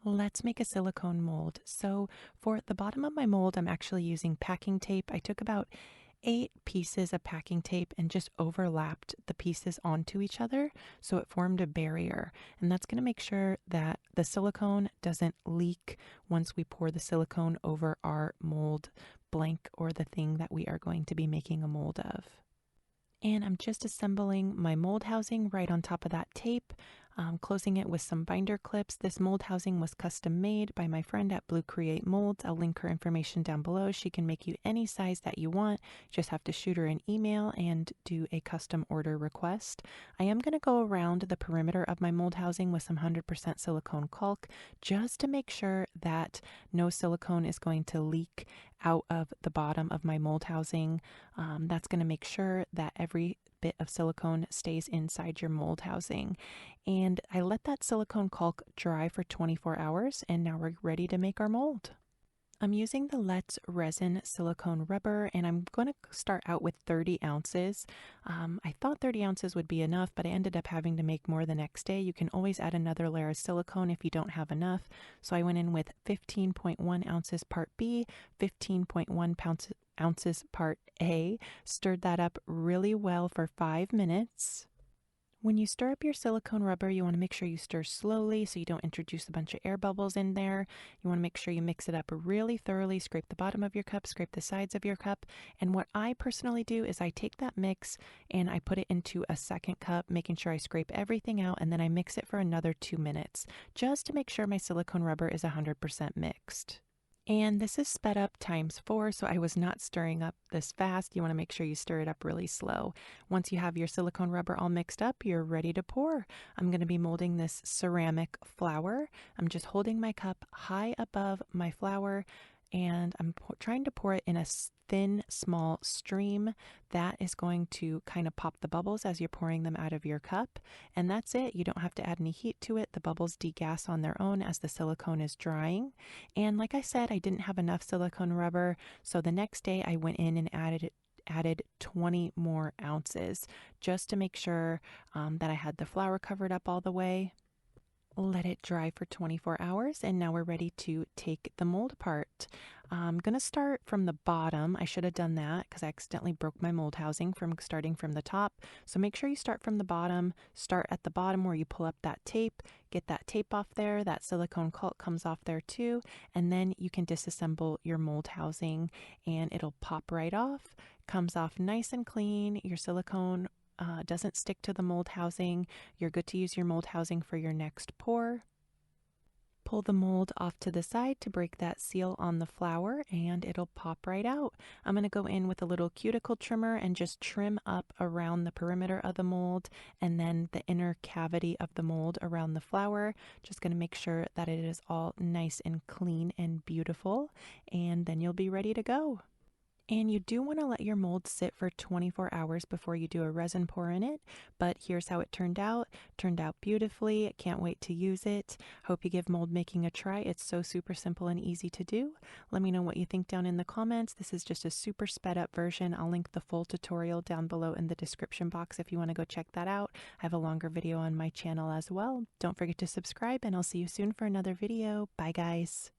Let's make a silicone mold. So for the bottom of my mold, I'm actually using packing tape. I took about 8 pieces of packing tape and just overlapped the pieces onto each other so it formed a barrier. And that's going to make sure that the silicone doesn't leak once we pour the silicone over our mold blank or the thing that we are going to be making a mold of. And I'm just assembling my mold housing right on top of that tape, closing it with some binder clips. This mold housing was custom made by my friend at Blue Create Molds. I'll link her information down below. She can make you any size that you want. You just have to shoot her an email and do a custom order request. I am going to go around the perimeter of my mold housing with some 100% silicone caulk just to make sure that no silicone is going to leak out of the bottom of my mold housing. That's going to make sure that every bit of silicone stays inside your mold housing. And I let that silicone caulk dry for 24 hours, and now we're ready to make our mold. I'm using the S RESIN silicone rubber, and I'm going to start out with 30 ounces. I thought 30 ounces would be enough, but I ended up having to make more the next day. You can always add another layer of silicone if you don't have enough. So I went in with 15.1 ounces part B, 15.1 ounces part A, stirred that up really well for 5 minutes. When you stir up your silicone rubber, you want to make sure you stir slowly so you don't introduce a bunch of air bubbles in there. You want to make sure you mix it up really thoroughly. Scrape the bottom of your cup, scrape the sides of your cup. And what I personally do is I take that mix and I put it into a second cup, making sure I scrape everything out, and then I mix it for another 2 minutes, just to make sure my silicone rubber is 100% mixed. And this is sped up ×4, so I was not stirring up this fast. You want to make sure you stir it up really slow. Once you have your silicone rubber all mixed up, you're ready to pour. I'm going to be molding this ceramic flower. I'm just holding my cup high above my flower, and I'm trying to pour it in a thin, small stream that is going to kind of pop the bubbles as you're pouring them out of your cup. And that's it. You don't have to add any heat to it. The bubbles degas on their own as the silicone is drying. And like I said, I didn't have enough silicone rubber, so the next day I went in and added 20 more ounces just to make sure that I had the flower covered up all the way. Let it dry for 24 hours, and now we're ready to take the mold apart. I'm going to start from the bottom. I should have done that because I accidentally broke my mold housing from starting from the top. So make sure you start from the bottom. Start at the bottom where you pull up that tape. Get that tape off there. That silicone caulk comes off there too. And then you can disassemble your mold housing and it'll pop right off. Comes off nice and clean. Your silicone doesn't stick to the mold housing. You're good to use your mold housing for your next pour. Pull the mold off to the side to break that seal on the flower and it'll pop right out. I'm going to go in with a little cuticle trimmer and just trim up around the perimeter of the mold and then the inner cavity of the mold around the flower. Just going to make sure that it is all nice and clean and beautiful, and then you'll be ready to go. And you do want to let your mold sit for 24 hours before you do a resin pour in it, but here's how it turned out. Turned out beautifully. Can't wait to use it. Hope you give mold making a try. It's so super simple and easy to do. Let me know what you think down in the comments. This is just a super sped up version. I'll link the full tutorial down below in the description box if you want to go check that out. I have a longer video on my channel as well. Don't forget to subscribe, and I'll see you soon for another video. Bye guys.